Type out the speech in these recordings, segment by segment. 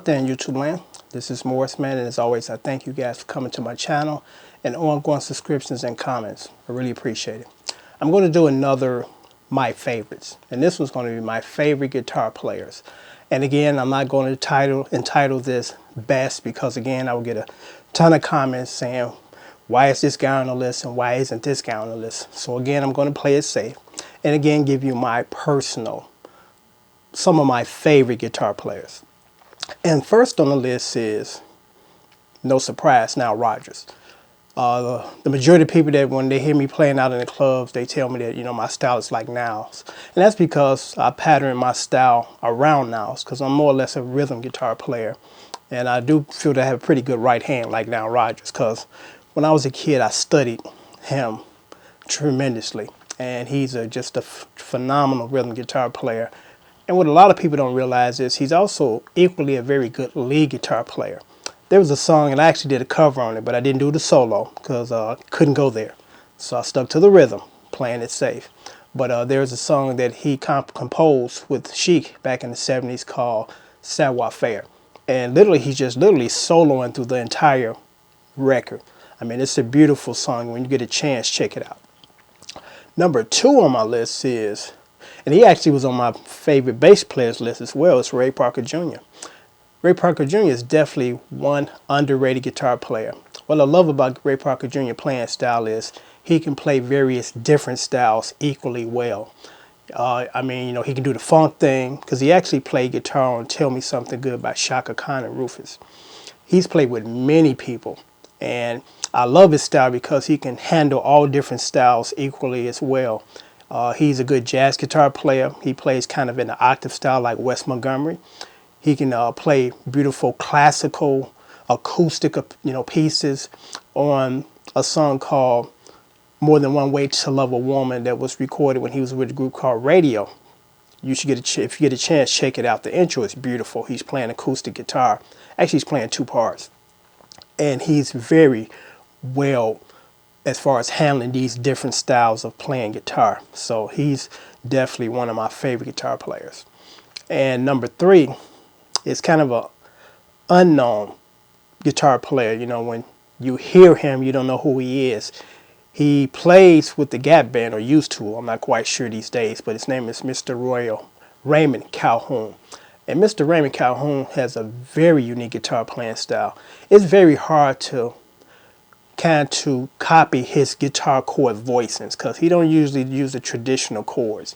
there in YouTube land. This is Morrisman, and as always, I thank you guys for coming to my channel and ongoing subscriptions and comments. I really appreciate it. I'm going to do another My Favorites, and this one's going to be my favorite guitar players. And again, I'm not going to entitle this Best, because again, I will get a ton of comments saying, why is this guy on the list and why isn't this guy on the list? So again, I'm going to play it safe. And again, give you my personal, some of my favorite guitar players. And first on the list is, no surprise, Nile Rodgers. The majority of people that when they hear me playing out in the clubs, they tell me that, you know, my style is like Nile's. And that's because I pattern my style around Nile's, because I'm more or less a rhythm guitar player. And I do feel that I have a pretty good right hand like Nile Rodgers, because when I was a kid, I studied him tremendously. And he's just a phenomenal rhythm guitar player. And what a lot of people don't realize is he's also equally a very good lead guitar player. There was a song, and I actually did a cover on it, but I didn't do the solo because I couldn't go there. So I stuck to the rhythm, playing it safe. But there's a song that he composed with Chic back in the 70s called Savoir Faire. And literally, he's just soloing through the entire record. I mean, it's a beautiful song. When you get a chance, check it out. Number 2 on my list is, and he actually was on my favorite bass players list as well, it's Ray Parker Jr. Ray Parker Jr. is definitely one underrated guitar player. What I love about Ray Parker Jr. playing style is he can play various different styles equally well. I mean, you know, he can do the funk thing, because he actually played guitar on Tell Me Something Good by Shaka Khan and Rufus. He's played with many people, and I love his style because he can handle all different styles equally as well. He's a good jazz guitar player. He plays kind of in the octave style like Wes Montgomery. He can play beautiful classical acoustic, pieces on a song called More Than One Way to Love a Woman that was recorded when he was with a group called Radio. You should if you get a chance, check it out. The intro is beautiful. He's playing acoustic guitar. Actually, he's playing 2 parts. And he's very well as far as handling these different styles of playing guitar. So he's definitely one of my favorite guitar players. And number 3 is kind of a unknown guitar player. You know, when you hear him, you don't know who he is. He plays with the Gap Band, or used to. I'm not quite sure these days, but his name is Mr. Raymond Calhoun. And Mr. Raymond Calhoun has a very unique guitar playing style. It's very hard to copy his guitar chord voicings, because he don't usually use the traditional chords.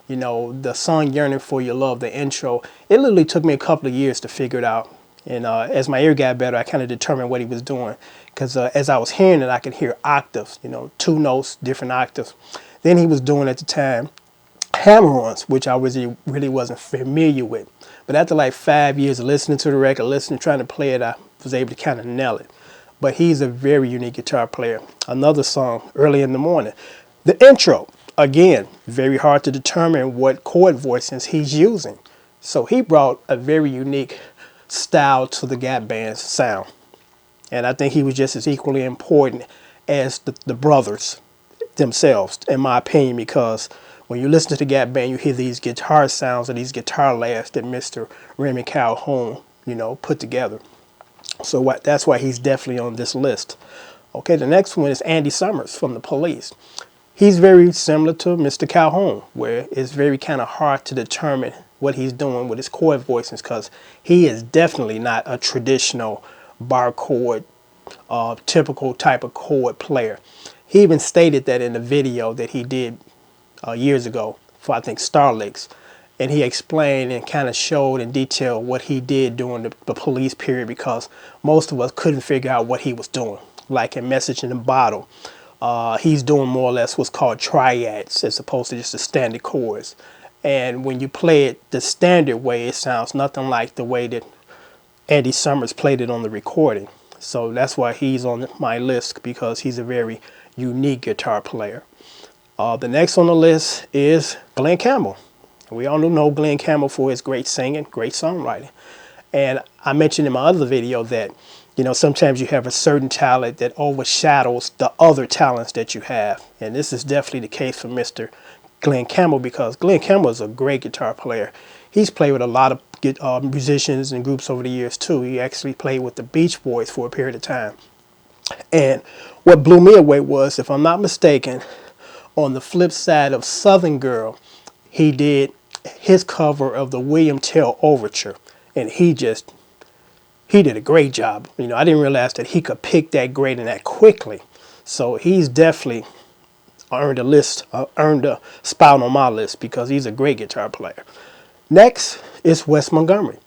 You know, the song Yearning for Your Love, the intro, it literally took me a couple of years to figure it out. And as my ear got better, I kind of determined what he was doing, because as I was hearing it, I could hear octaves, 2 notes, different octaves. Then he was doing at the time hammer-ons, which I really wasn't familiar with. But after like 5 years of listening to the record, trying to play it, I was able to kind of nail it. But he's a very unique guitar player. Another song, Early in the Morning. The intro, again, very hard to determine what chord voicings he's using. So he brought a very unique style to the Gap Band's sound. And I think he was just as equally important as the brothers themselves, in my opinion, because when you listen to the Gap Band, you hear these guitar sounds or these guitar layers that Mr. Raymond Calhoun, put together. So that's why he's definitely on this list. Okay, the next one is Andy Summers from The Police. He's very similar to Mr. Calhoun, where it's very kind of hard to determine what he's doing with his chord voicings, because he is definitely not a traditional bar chord, typical type of chord player. He even stated that in the video that he did years ago for, I think, Starlakes. And he explained and kind of showed in detail what he did during the Police period, because most of us couldn't figure out what he was doing. Like in Message in the Bottle, he's doing more or less what's called triads as opposed to just the standard chords. And when you play it the standard way, it sounds nothing like the way that Andy Summers played it on the recording. So that's why he's on my list, because he's a very unique guitar player. The next on the list is Glen Campbell. We all know Glen Campbell for his great singing, great songwriting. And I mentioned in my other video that, sometimes you have a certain talent that overshadows the other talents that you have. And this is definitely the case for Mr. Glen Campbell, because Glen Campbell is a great guitar player. he's played with a lot of musicians and groups over the years too. He actually played with the Beach Boys for a period of time. And what blew me away was, if I'm not mistaken, on the flip side of Southern Girl, he did his cover of the William Tell Overture, and he did a great job. You know, I didn't realize that he could pick that great and that quickly. So he's definitely earned a spot on my list because he's a great guitar player. Next is Wes Montgomery.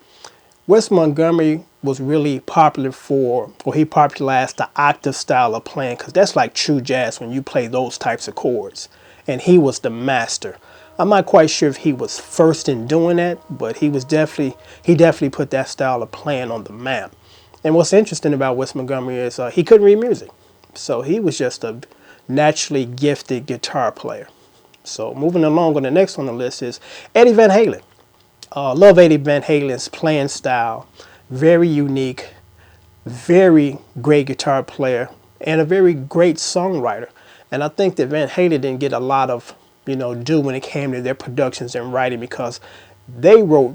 Wes Montgomery was really popular he popularized the octave style of playing, because that's like true jazz when you play those types of chords. And he was the master. I'm not quite sure if he was first in doing that, but he definitely put that style of playing on the map. And what's interesting about Wes Montgomery is he couldn't read music. So he was just a naturally gifted guitar player. So moving along on the next on the list is Eddie Van Halen. Love Eddie Van Halen's playing style. Very unique, very great guitar player, and a very great songwriter. And I think that Van Halen didn't get a lot of due when it came to their productions and writing, because they wrote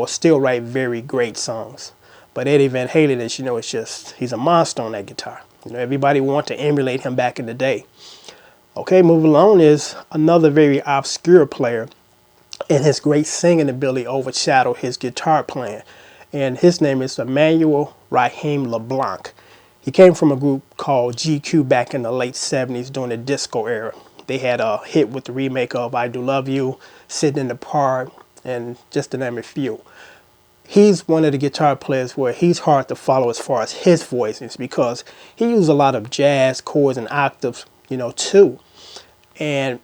still write very great songs. But Eddie Van Halen is, he's a monster on that guitar. Everybody wanted to emulate him back in the day. Okay, moving along is another very obscure player, and his great singing ability overshadowed his guitar playing. And his name is Emmanuel Rahim Leblanc. He came from a group called GQ back in the late 70s during the disco era. They had a hit with the remake of I Do Love You, Sitting in the Park, and just to name a few. He's one of the guitar players where he's hard to follow as far as his voices, because he used a lot of jazz chords and octaves, too. And,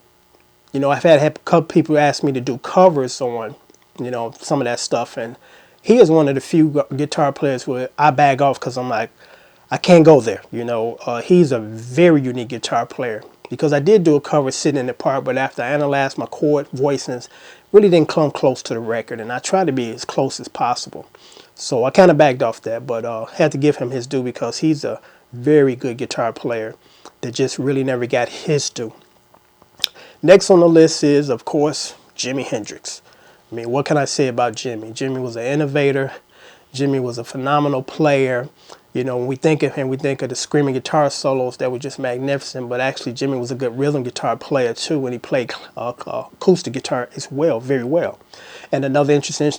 I've had a couple people ask me to do covers on, some of that stuff. And he is one of the few guitar players where I bag off because I'm like, I can't go there. He's a very unique guitar player, because I did do a cover Sitting in the Park, but after I analyzed my chord voicings, really didn't come close to the record, and I tried to be as close as possible. So I kind of backed off that, but had to give him his due, because he's a very good guitar player that just really never got his due. Next on the list is, of course, Jimi Hendrix. I mean, what can I say about Jimi? Jimi was an innovator. Jimi was a phenomenal player. When we think of him, we think of the screaming guitar solos that were just magnificent, but actually Jimi was a good rhythm guitar player too, when he played acoustic guitar as well, very well. And another interesting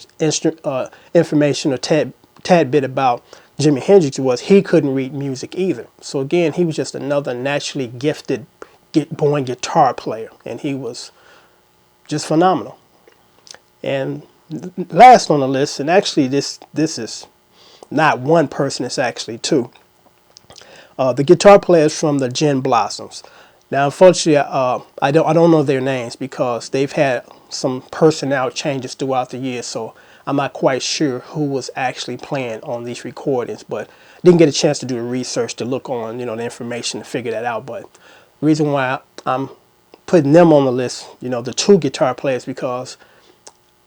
information or tad bit about Jimi Hendrix was he couldn't read music either. So again, he was just another naturally gifted born guitar player, and he was just phenomenal. And last on the list, and actually this is not one person, it's actually two. The guitar players from the Gin Blossoms. Now, unfortunately, I don't know their names, because they've had some personnel changes throughout the years, so I'm not quite sure who was actually playing on these recordings. But didn't get a chance to do the research to look on the information to figure that out. But the reason why I'm putting them on the list, the two guitar players, because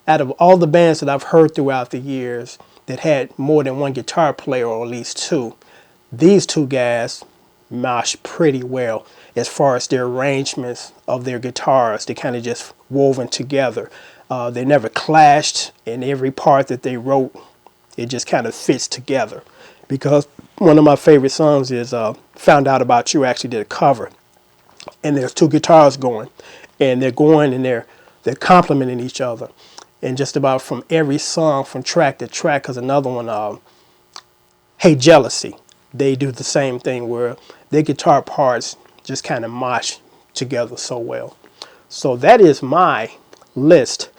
out of all the bands that I've heard throughout the years that had more than one guitar player, or at least two, these two guys mosh pretty well as far as their arrangements of their guitars. They kind of just woven together. They never clashed, and every part that they wrote, it just kind of fits together. Because one of my favorite songs is Found Out About You. I actually did a cover, and there's two guitars going, and they're complementing each other. And just about from every song, from track to track, because another one, Hey Jealousy, they do the same thing where their guitar parts just kind of mosh together so well. So that is my list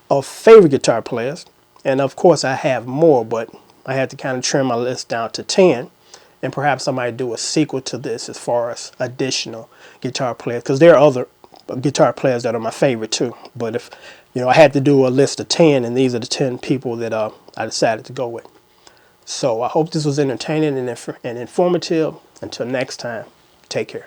of favorite guitar players. And of course I have more, but I had to kind of trim my list down to 10. And perhaps I might do a sequel to this as far as additional guitar players, because there are other guitar players that are my favorite too. But if I had to do a list of 10, and these are the 10 people that I decided to go with. So I hope this was entertaining and informative. Until next time, take care.